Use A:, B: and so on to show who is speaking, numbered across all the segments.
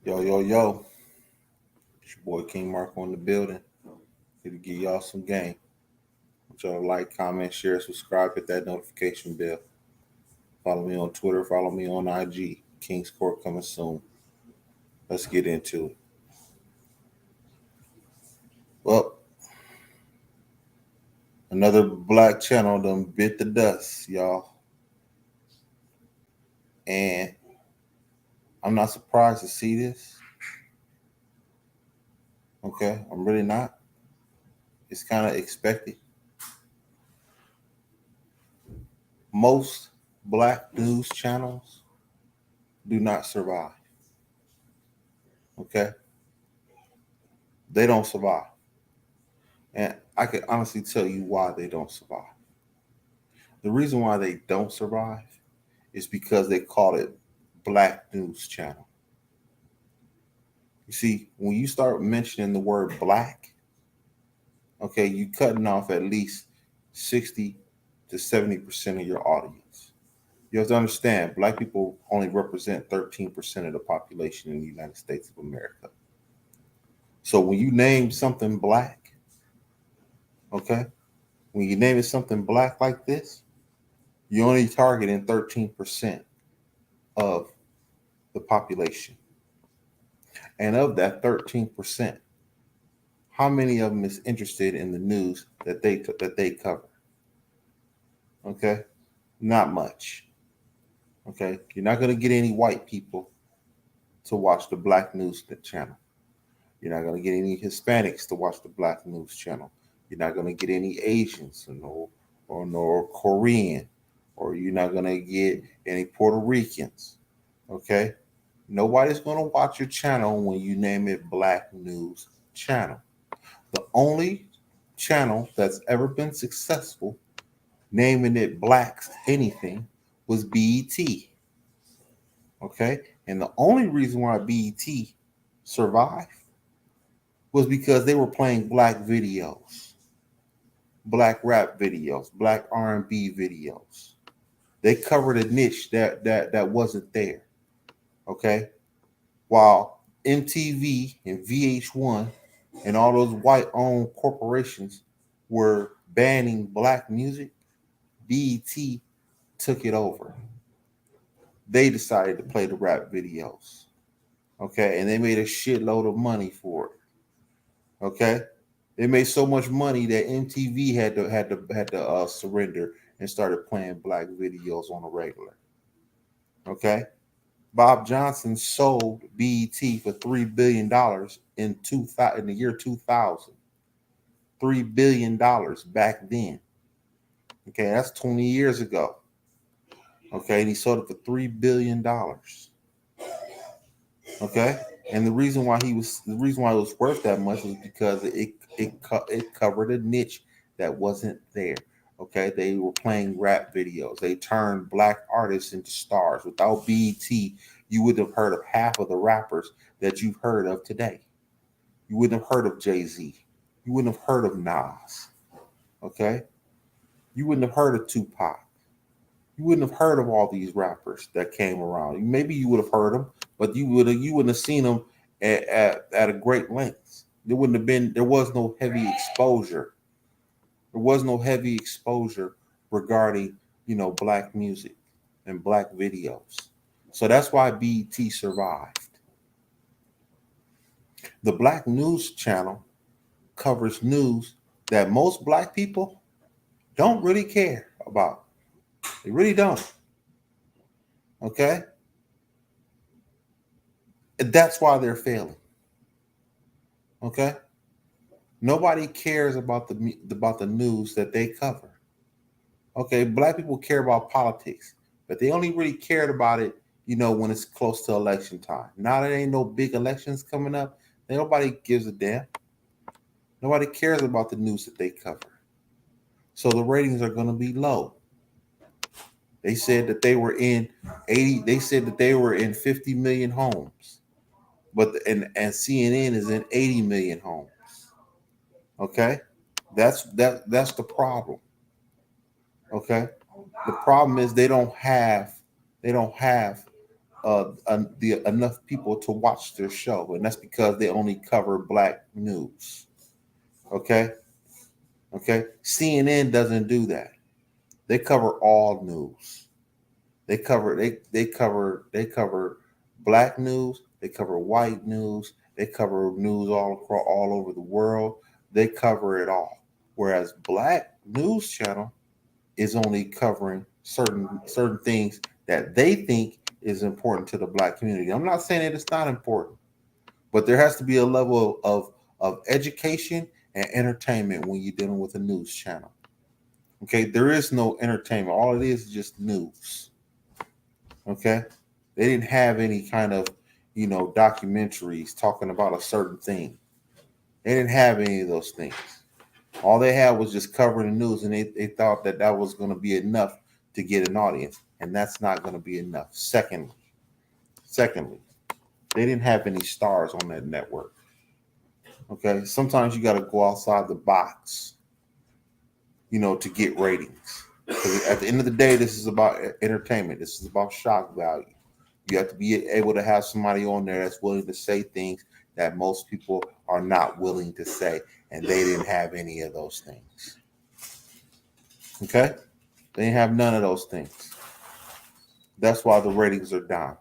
A: Yo, yo, yo. It's your boy King Marko in the building. Here to give y'all some game. Want y'all to like, comment, share, subscribe, hit that notification bell. Follow me on Twitter, follow me on IG. King's Court coming soon. Let's get into it. Well, another black channel done bit the dust, y'all. And I'm not surprised to see this. Okay, I'm really not. It's kind of expected. Most black news channels do not survive. Okay, they don't survive. And I can honestly tell you why they don't survive. The reason why they don't survive is because they call it Black News Channel. You see, when you start mentioning the word black, okay, you cutting off at least 60 to 70% of your audience. You have to understand, black people only represent 13% of the population in the United States of America. So when you name something black, okay, when you name it something black like this, you're only targeting 13% of the population. And of that 13%, how many of them is interested in the news that they cover? Okay, not much. Okay, you're not going to get any white people to watch the Black News Channel. You're not going to get any Hispanics to watch the Black News Channel. You're not going to get any Asians or Korean, or you're not going to get any Puerto Ricans. Okay, nobody's going to watch your channel when you name it Black News Channel. The only channel that's ever been successful naming it Blacks anything was BET. Okay? And the only reason why BET survived was because they were playing black videos, black rap videos, black R&B videos. They covered a niche that wasn't there. Okay? While MTV and VH1 and all those white-owned corporations were banning black music, BET took it over. They decided to play the rap videos, okay, and they made a shitload of money for it. Okay, they made so much money that MTV had to surrender and started playing black videos on a regular. Okay, Bob Johnson sold BET for $3 billion in the year 2000. $3 billion back then. Okay, that's 20 years ago. Okay, and he sold it for $3 billion. Okay, and the reason why it was worth that much was because it covered a niche that wasn't there. Okay, they were playing rap videos. They turned black artists into stars. Without BET, you wouldn't have heard of half of the rappers that you've heard of today. You wouldn't have heard of Jay-Z. You wouldn't have heard of Nas. Okay, you wouldn't have heard of Tupac. You wouldn't have heard of all these rappers that came around. Maybe you would have heard them, but you wouldn't have seen them at a great length. There was no heavy exposure. There was no heavy exposure regarding, black music and black videos. So that's why BET survived. The Black News Channel covers news that most black people don't really care about. They really don't. Okay? And that's why they're failing. Okay? Nobody cares about the news that they cover. Okay, black people care about politics, but they only really cared about it, when it's close to election time. Now there ain't no big elections coming up. Nobody gives a damn. Nobody cares about the news that they cover. So the ratings are going to be low. They said that they were in 80. They said that they were in 50 million homes, but and CNN is in 80 million homes. Okay, that's the problem. Okay, the problem is they don't have enough people to watch their show, and that's because they only cover black news. Okay, okay. CNN doesn't do that. They cover all news. They cover black news. They cover white news. They cover news all across all over the world. They cover it all. Whereas black news channel is only covering certain things that they think is important to the black community. I'm not saying that it's not important, but there has to be a level of education and entertainment when you're dealing with a news channel. Okay, there is no entertainment. All it is just news. Okay, they didn't have any kind of documentaries talking about a certain thing. They didn't have any of those things. All they had was just covering the news, and they thought that that was going to be enough to get an audience, and that's not going to be enough. Secondly, they didn't have any stars on that network. Okay, sometimes you got to go outside the box, to get ratings. Because at the end of the day, this is about entertainment. This is about shock value. You have to be able to have somebody on there that's willing to say things that most people are not willing to say, and they didn't have any of those things. Okay? They didn't have none of those things. That's why the ratings are down.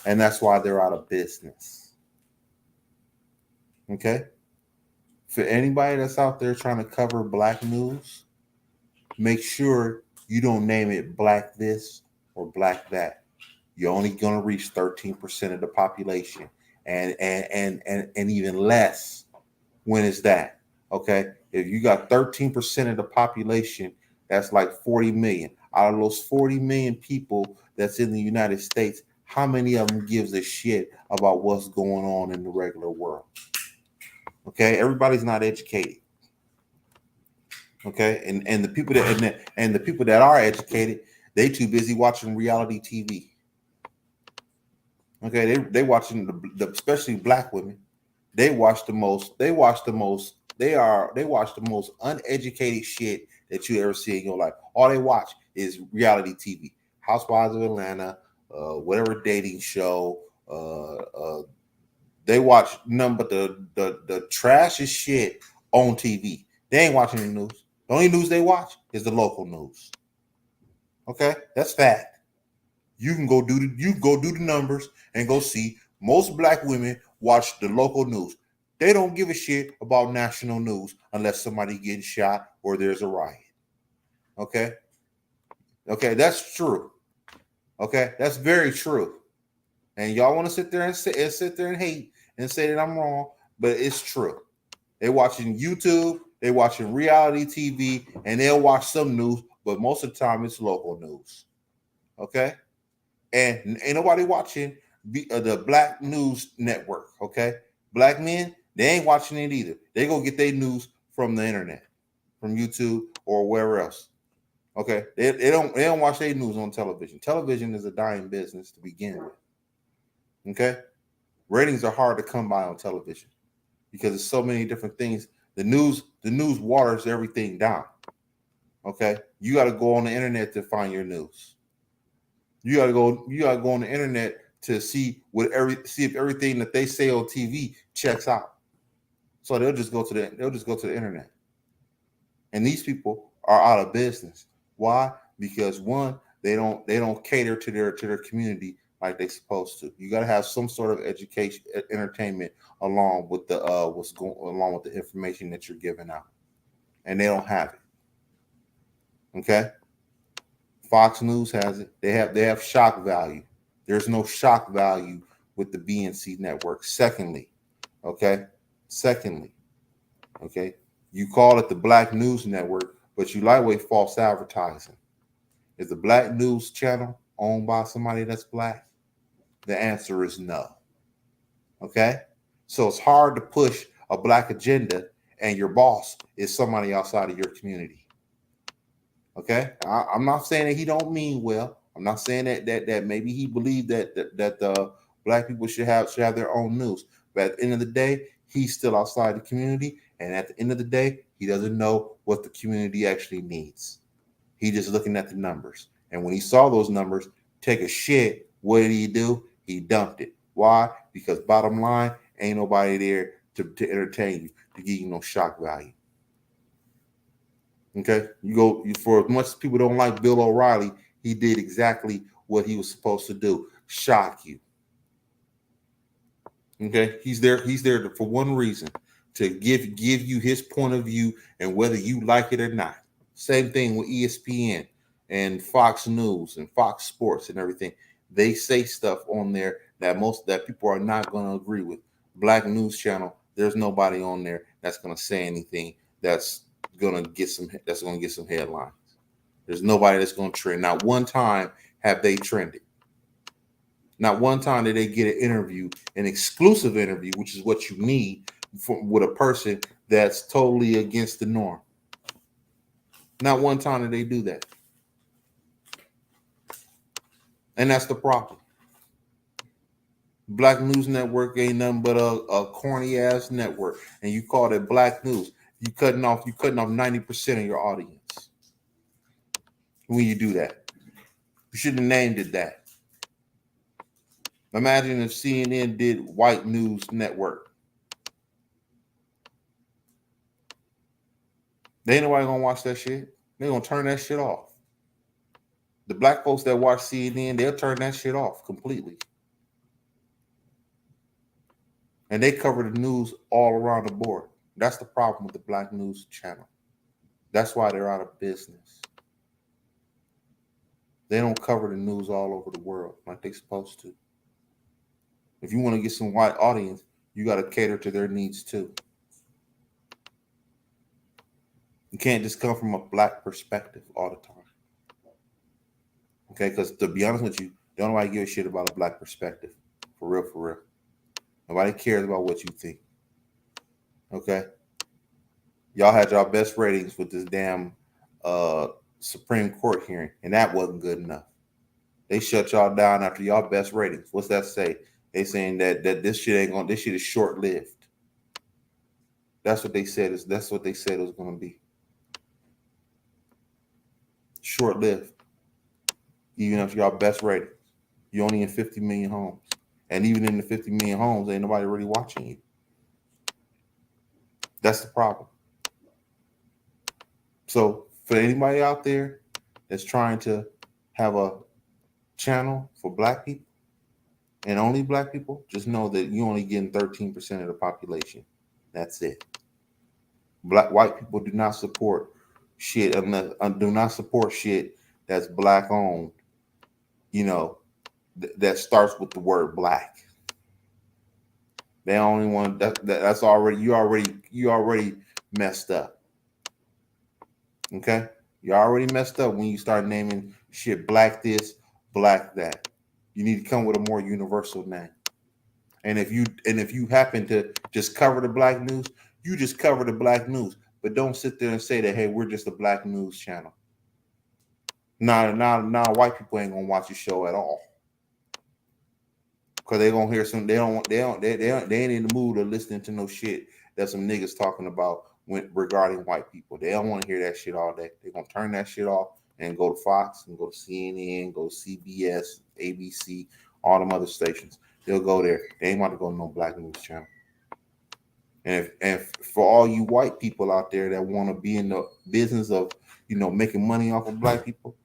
A: And that's why they're out of business. Okay? For anybody that's out there trying to cover black news, make sure you don't name it black this or black that. You're only going to reach 13% of the population, and even less when it's that. Okay, if you got 13% of the population, that's like 40 million. Out of those 40 million people that's in the United States, how many of them gives a shit about what's going on in the regular world? Okay, everybody's not educated. Okay, and the people and the people that are educated, they too busy watching reality TV. Okay, they watching especially black women. They watch the most. They watch the most. They watch the most uneducated shit that you ever see in your life. All they watch is reality TV, Housewives of Atlanta, whatever dating show. They watch none but the trashiest shit on TV. They ain't watching the news. The only news they watch is the local news. Okay, that's fact. You can go do the numbers and go see most black women watch the local news. They don't give a shit about national news unless somebody getting shot or there's a riot. Okay? Okay, that's true. Okay, that's very true. And y'all want to sit there and hate and say that I'm wrong, but it's true. They watching YouTube, they watching reality TV, and they'll watch some news, but most of the time it's local news. Okay? And ain't nobody watching the Black News Network. Okay, black men, they ain't watching it either. They go get their news from the internet, from YouTube or wherever else. Okay, they don't watch their news on television. Television is a dying business to begin with. Okay, ratings are hard to come by on television because there's so many different things. The news waters everything down. Okay, you got to go on the internet to find your news. You gotta go on the internet to see if everything that they say on TV checks out. So they'll just go to the internet. And these people are out of business. Why? Because one, they don't cater to their community like they're supposed to. You gotta have some sort of education, entertainment along with the along with the information that you're giving out. And they don't have it. Okay? Fox News has it. They have shock value. There's no shock value with the BNC network. Secondly, okay, you call it the Black News Network, but you lightweight false advertising. Is the Black News channel owned by somebody that's black? The answer is no. Okay, so it's hard to push a black agenda, and your boss is somebody outside of your community. Okay, I'm not saying that he don't mean well. I'm not saying that maybe he believed that black people should have their own news. But at the end of the day, he's still outside the community, and at the end of the day, he doesn't know what the community actually needs. He's just looking at the numbers, and when he saw those numbers take a shit What did he do? He dumped it. Why? Because bottom line, ain't nobody there to entertain you, to give you no shock value. Okay, for as much as people don't like Bill O'Reilly, he did exactly what he was supposed to do: shock you. Okay, he's there for one reason: to give you his point of view, and whether you like it or not. Same thing with ESPN and Fox News and Fox Sports and everything. They say stuff on there that people are not going to agree with. Black News Channel, there's nobody on there that's going to say anything that's going to get some headlines. There's nobody that's going to trend. Not one time have they trended. Not one time did they get an interview, an exclusive interview, which is what you need with a person that's totally against the norm. Not one time did they do that. And that's the problem. Black News Network ain't nothing but a corny ass network, and you call it Black News. You cutting off 90% of your audience when you do that. You shouldn't have named it that. Imagine if CNN did White News Network. They ain't nobody gonna watch that shit. They're gonna turn that shit off. The black folks that watch CNN, they'll turn that shit off completely. And they cover the news all around the board. That's the problem with the Black News Channel. That's why they're out of business. They don't cover the news all over the world like they're supposed to. If you want to get some white audience, you got to cater to their needs too. You can't just come from a black perspective all the time. Okay, because to be honest with you, don't nobody give a shit about a black perspective. For real, for real. Nobody cares about what you think. Okay? Y'all had y'all best ratings with this damn Supreme Court hearing, and that wasn't good enough. They shut y'all down after y'all best ratings. What's that say? They saying that this shit is short-lived. That's what they said it was gonna be. Short-lived. Even after y'all best ratings. You're only in 50 million homes. And even in the 50 million homes, ain't nobody really watching you. That's the problem. So for anybody out there that's trying to have a channel for black people and only black people, just know that you're only getting 13% of the population. That's it. White people do not support shit do not support shit that's black owned. That starts with the word black. They only want that's already you already messed up. Okay? You already messed up when you start naming shit black this, black that. You need to come with a more universal name. And if you happen to just cover the black news, you just cover the black news. But don't sit there and say that, hey, we're just a black news channel. Now, white people ain't gonna watch your show at all. Cause they gonna hear some. They ain't in the mood of listening to no shit that some niggas talking about regarding white people. They don't want to hear that shit all day. They're gonna turn that shit off and go to Fox and go to CNN, go to CBS, ABC, all them other stations. They'll go there. They ain't want to go to no black news channel. And for all you white people out there that want to be in the business of making money off of black people,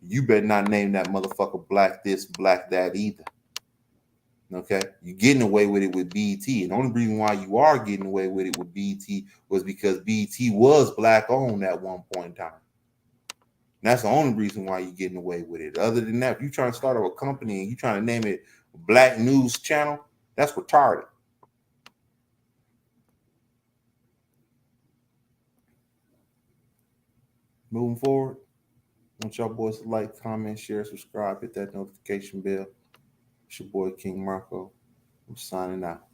A: you better not name that motherfucker black this, black that either. Okay, you're getting away with it with BET, and the only reason why you are getting away with it with BET was because BET was black owned at one point in time. And that's the only reason why you're getting away with it. Other than that, if you're trying to start a company and you're trying to name it Black News Channel, that's retarded. Moving forward, I want y'all boys to like, comment, share, subscribe, hit that notification bell. It's your boy King Marko. I'm signing out.